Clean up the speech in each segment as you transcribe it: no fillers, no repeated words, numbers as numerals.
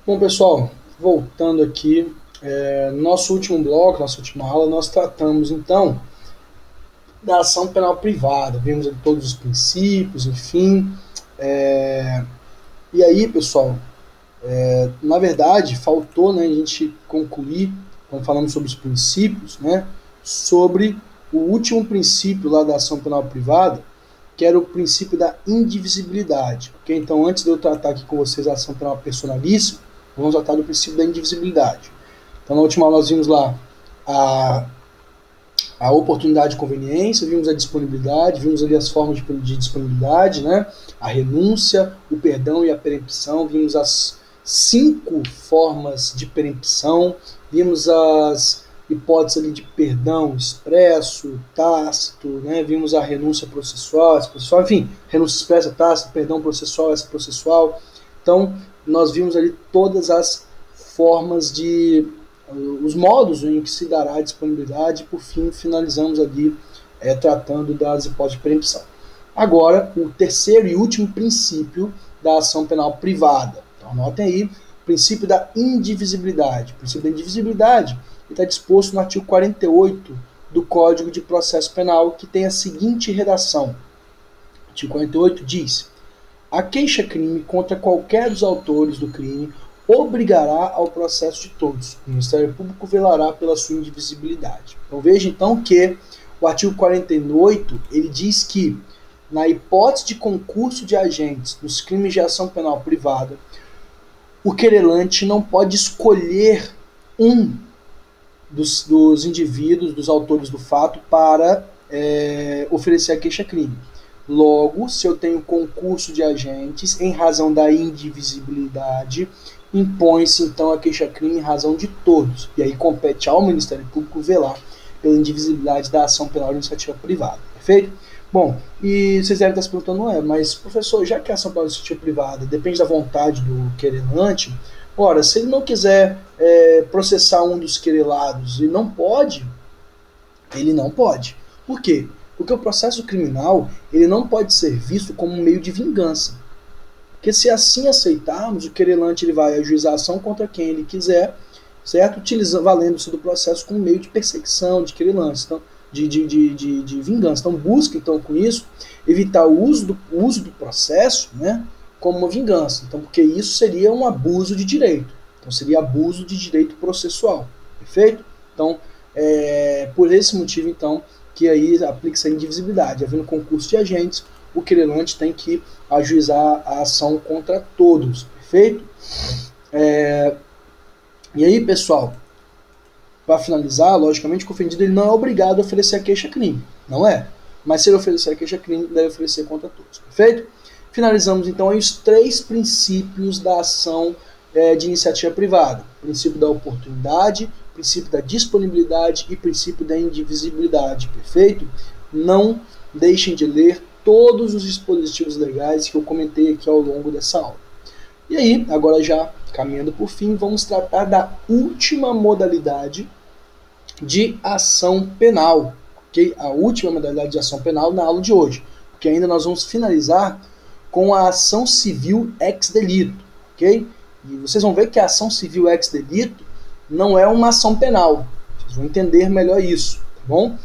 Bom, pessoal, voltando aqui, no nosso último bloco, nossa última aula, nós tratamos então da ação penal privada, vimos ali todos os princípios, enfim. E aí, pessoal, na verdade, faltou, né, a gente concluir, quando falamos sobre os princípios, né, sobre o último princípio lá da ação penal privada, que era o princípio da indivisibilidade. Okay? Então, antes de eu tratar aqui com vocês a ação penal personalíssima, vamos tratar do princípio da indivisibilidade. Então, na última aula nós vimos lá a oportunidade de conveniência, vimos a disponibilidade, vimos ali as formas de disponibilidade, né? A renúncia, o perdão e a perempção, vimos as 5 formas de perempção, vimos as hipóteses ali de perdão expresso, tácito, né? Vimos a renúncia processual, enfim, renúncia expressa, tácita, perdão processual, essa processual. Então, nós vimos ali todas as formas os modos em que se dará a disponibilidade e, por fim, finalizamos ali tratando das hipóteses de perempção. Agora, o terceiro e último princípio da ação penal privada. Então, anotem aí, o princípio da indivisibilidade. O princípio da indivisibilidade está disposto no artigo 48 do Código de Processo Penal, que tem a seguinte redação. O artigo 48 diz: a queixa-crime contra qualquer dos autores do crime obrigará ao processo de todos. O Ministério Público velará pela sua indivisibilidade. Então veja então que o artigo 48, ele diz que, na hipótese de concurso de agentes nos crimes de ação penal privada, o querelante não pode escolher um dos indivíduos, dos autores do fato, para oferecer a queixa-crime. Logo, se eu tenho concurso de agentes, em razão da indivisibilidade, impõe-se então a queixa-crime em razão de todos. E aí compete ao Ministério Público velar pela indivisibilidade da ação penal de iniciativa privada. Perfeito? Bom, e vocês devem estar se perguntando, mas professor, já que a ação penal de iniciativa privada depende da vontade do querelante, ora, se ele não quiser processar um dos querelados e não pode, ele não pode. Por quê? Porque o processo criminal ele não pode ser visto como um meio de vingança. Porque se assim aceitarmos, o querelante ele vai ajuizar a ação contra quem ele quiser, certo? Valendo-se do processo como meio de perseguição, de querelante, então, de vingança. Então busca, então, com isso, evitar o uso do processo, né, como uma vingança. Então, porque isso seria um abuso de direito. Então seria abuso de direito processual. Perfeito? Então, por esse motivo, então, que aí aplica-se a indivisibilidade. Havendo concurso de agentes, o querelante tem que ajuizar a ação contra todos. Perfeito? E aí, pessoal, para finalizar, logicamente, que o ofendido ele não é obrigado a oferecer a queixa-crime. Não é. Mas se ele oferecer a queixa-crime, deve oferecer contra todos. Perfeito? Finalizamos, então, aí os 3 princípios da ação de iniciativa privada. O princípio da oportunidade, princípio da disponibilidade e princípio da indivisibilidade. Perfeito? Não deixem de ler todos os dispositivos legais que eu comentei aqui ao longo dessa aula. E aí, agora já caminhando por fim, vamos tratar da última modalidade de ação penal. Okay? A última modalidade de ação penal na aula de hoje. Porque ainda nós vamos finalizar com a ação civil ex delito. Okay? E vocês vão ver que a ação civil ex delito não é uma ação penal. Vocês vão entender melhor isso, tá bom?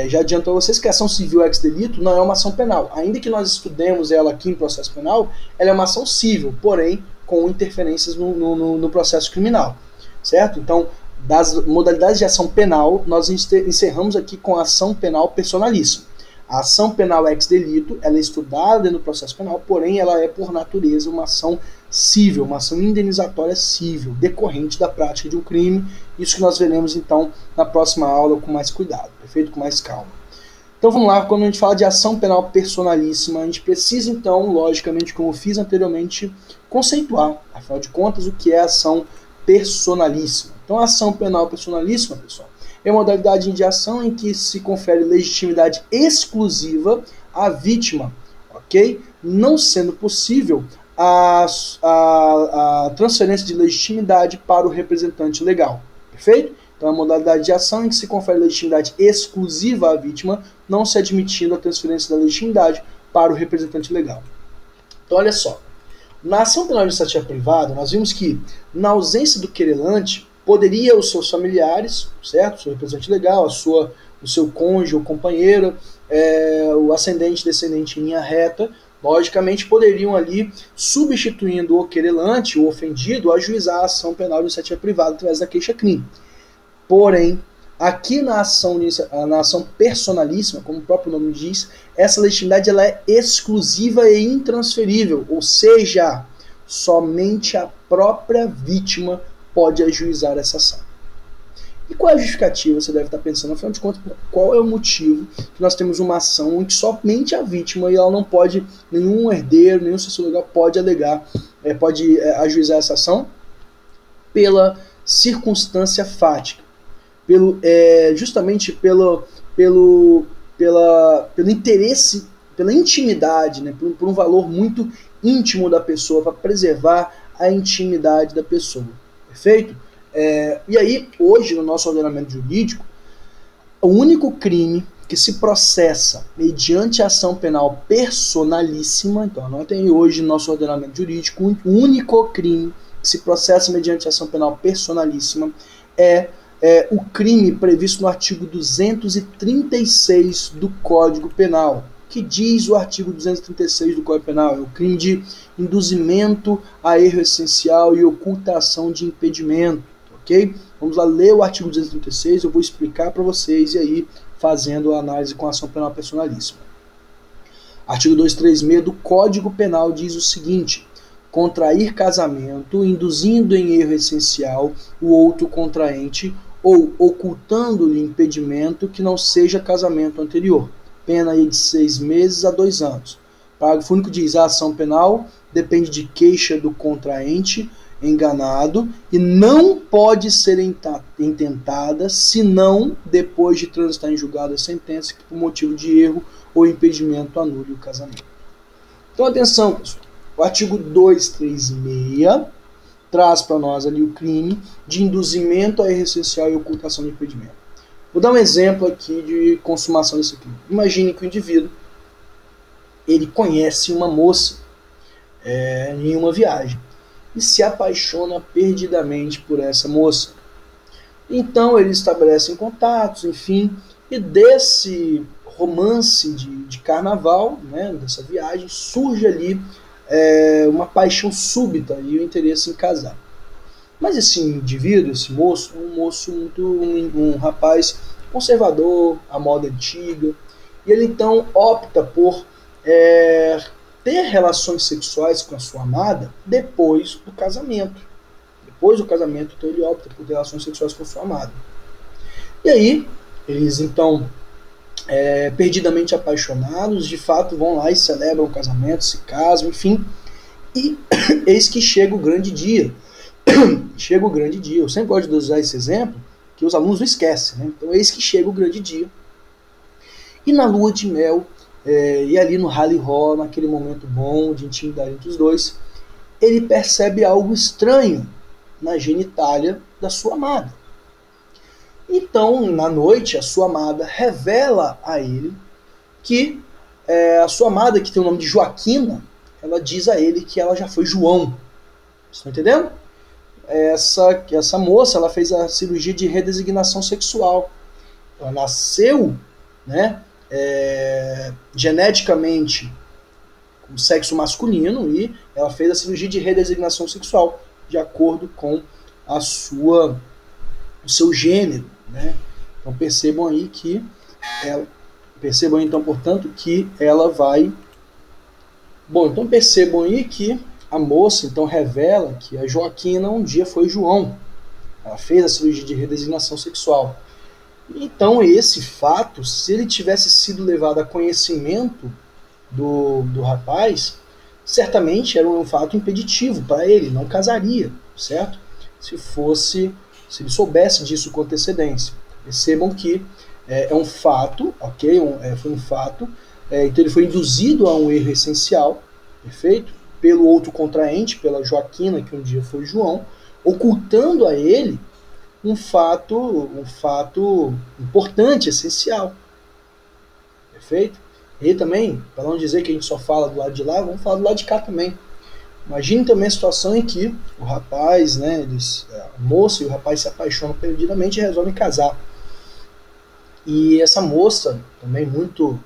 Já adianto a vocês que a ação civil ex delito não é uma ação penal. Ainda que nós estudemos ela aqui em processo penal, ela é uma ação civil, porém com interferências no processo criminal, certo? Então, das modalidades de ação penal, nós encerramos aqui com a ação penal personalíssima. A ação penal ex delito, ela é estudada no processo penal, porém ela é por natureza uma ação cível, uma ação indenizatória cível, decorrente da prática de um crime. Isso que nós veremos então na próxima aula com mais cuidado, perfeito? Com mais calma. Então vamos lá, quando a gente fala de ação penal personalíssima, a gente precisa então, logicamente, como eu fiz anteriormente, conceituar, afinal de contas, o que é ação personalíssima. Então a ação penal personalíssima, pessoal, é uma modalidade de ação em que se confere legitimidade exclusiva à vítima, ok? Não sendo possível a transferência de legitimidade para o representante legal, perfeito? Então é uma modalidade de ação em que se confere legitimidade exclusiva à vítima, não se admitindo a transferência da legitimidade para o representante legal. Então olha só, Na ação penal administrativa privada, nós vimos que, na ausência do querelante, poderia os seus familiares, certo? O seu representante legal, o seu cônjuge ou companheiro, o ascendente, descendente em linha reta, logicamente poderiam ali, substituindo o querelante, o ofendido, ajuizar a ação penal administrativa privada através da queixa-crime. Porém, aqui na ação personalíssima, como o próprio nome diz, essa legitimidade ela é exclusiva e intransferível, ou seja, somente a própria vítima pode ajuizar essa ação. E qual é a justificativa? Você deve estar pensando, afinal de contas, qual é o motivo que nós temos uma ação em que somente a vítima e ela não pode, nenhum herdeiro, nenhum sucessor legal pode alegar, pode ajuizar essa ação? Pela circunstância fática. Justamente pelo interesse, pela intimidade, né, por um valor muito íntimo da pessoa, para preservar a intimidade da pessoa. Perfeito? E aí, hoje, no nosso ordenamento jurídico, o único crime que se processa mediante ação penal personalíssima, então anotem hoje no nosso ordenamento jurídico, o único crime que se processa mediante ação penal personalíssima é o crime previsto no artigo 236 do Código Penal. Que diz o artigo 236 do Código Penal? É o crime de induzimento a erro essencial e ocultação de impedimento. Ok? Vamos lá ler o artigo 236, eu vou explicar para vocês e aí fazendo a análise com a ação penal personalíssima. Artigo 236 do Código Penal diz o seguinte: contrair casamento, induzindo em erro essencial o outro contraente ou ocultando-lhe impedimento que não seja casamento anterior. Pena aí de 6 meses a 2 anos. Parágrafo único diz: a ação penal depende de queixa do contraente enganado e não pode ser intentada senão depois de transitar em julgado a sentença que por motivo de erro ou impedimento anule o casamento. Então atenção, pessoal. O artigo 236 traz para nós ali o crime de induzimento a erro essencial e ocultação de impedimento. Vou dar um exemplo aqui de consumação desse crime. Imagine que o indivíduo ele conhece uma moça em uma viagem e se apaixona perdidamente por essa moça. Então eles estabelecem contatos, enfim, e desse romance de carnaval, né, dessa viagem, surge ali uma paixão súbita e o interesse em casar. Mas esse indivíduo, esse moço, um rapaz conservador, à moda antiga, e ele então opta por ter relações sexuais com a sua amada depois do casamento. Depois do casamento, então ele opta por ter relações sexuais com a sua amada. E aí, eles então, perdidamente apaixonados, de fato vão lá e celebram o casamento, se casam, enfim. E eis que chega o grande dia. Chega o grande dia. Eu sempre gosto de usar esse exemplo, que os alunos não esquecem, né? Então eis que chega o grande dia. E na lua de mel, e ali no rally-ho, naquele momento bom de intimidade entre os dois, ele percebe algo estranho na genitália da sua amada. Então, na noite, a sua amada revela a ele que a sua amada, que tem o nome de Joaquina, ela diz a ele que ela já foi João. Estão entendendo? Essa moça, ela fez a cirurgia de redesignação sexual. Ela nasceu, né, geneticamente com sexo masculino e ela fez a cirurgia de redesignação sexual de acordo com o seu gênero, né? Então percebam aí que portanto, que ela vai... Bom, então percebam aí que a moça então revela que a Joaquina um dia foi João. Ela fez a cirurgia de redesignação sexual. Então esse fato, se ele tivesse sido levado a conhecimento do rapaz, certamente era um fato impeditivo para ele, não casaria, certo? Se ele soubesse disso com antecedência. Percebam que é um fato, ok? Foi um fato. Então ele foi induzido a um erro essencial, perfeito? Pelo outro contraente, pela Joaquina, que um dia foi João, ocultando a ele um fato importante, essencial. Perfeito? E também, para não dizer que a gente só fala do lado de lá, vamos falar do lado de cá também. Imagine também a situação em que o rapaz, né, a moça e o rapaz se apaixonam perdidamente e resolvem casar. E essa moça, também muito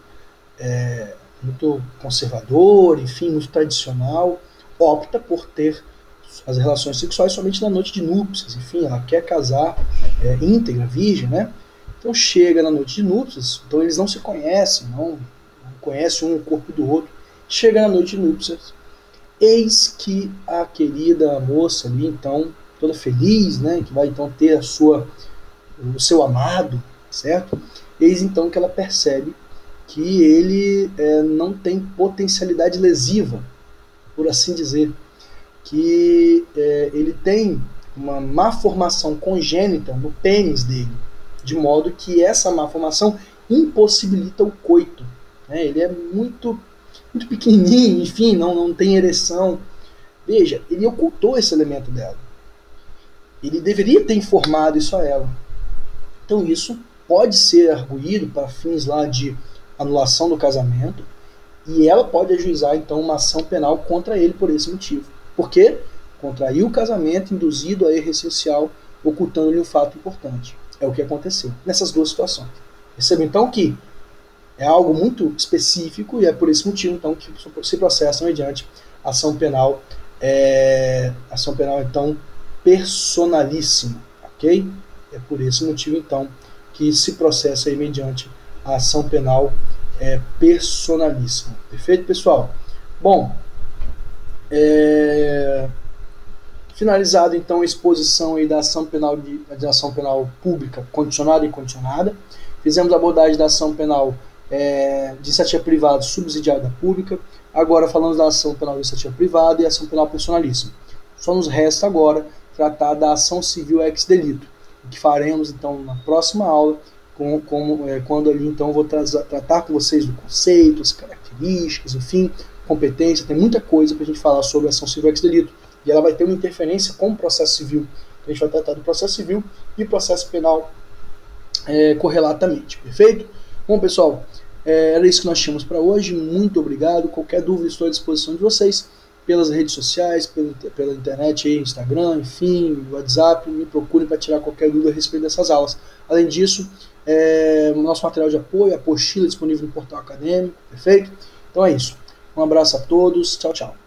conservadora, enfim, muito tradicional, opta por ter as relações sexuais somente na noite de núpcias. Enfim, ela quer casar íntegra, virgem, né? Então chega na noite de núpcias, então eles não se conhecem, não conhecem um o corpo do outro. Chega na noite de núpcias, eis que a querida moça ali, então, toda feliz, né, que vai então ter o seu amado, certo? Eis então que ela percebe que ele não tem potencialidade lesiva, por assim dizer, que ele tem uma má formação congênita no pênis dele, de modo que essa má formação impossibilita o coito. Né? Ele é muito pequenininho, enfim, não tem ereção. Veja, ele ocultou esse elemento dela. Ele deveria ter informado isso a ela. Então isso pode ser arguído para fins lá de anulação do casamento, e ela pode ajuizar então uma ação penal contra ele por esse motivo. Por quê? Contraiu o casamento induzido a erro essencial, ocultando-lhe um fato importante. É o que aconteceu nessas duas situações. Perceba então que é algo muito específico e é por esse motivo então que se processa mediante ação penal então personalíssima, ok? É por esse motivo então que se processa aí mediante a ação penal personalíssima. Perfeito, pessoal? Bom, finalizado então a exposição aí da ação penal de ação penal pública condicionada e incondicionada, fizemos a abordagem da ação penal de iniciativa privada subsidiada pública. Agora falamos da ação penal de iniciativa privada e ação penal personalíssima. Só nos resta agora tratar da ação civil ex delito, o que faremos então na próxima aula, quando ali então eu vou tratar com vocês do conceito, as características, enfim, competência. Tem muita coisa para a gente falar sobre a ação civil ex delito, e ela vai ter uma interferência com o processo civil. A gente vai tratar do processo civil e processo penal correlatamente, perfeito? Bom, pessoal, era isso que nós tínhamos para hoje. Muito obrigado. Qualquer dúvida, estou à disposição de vocês pelas redes sociais, pela internet, aí, Instagram, enfim, WhatsApp. Me procurem para tirar qualquer dúvida a respeito dessas aulas. Além disso, nosso material de apoio, a apostila disponível no portal acadêmico, perfeito? Então é isso. Um abraço a todos. Tchau, tchau.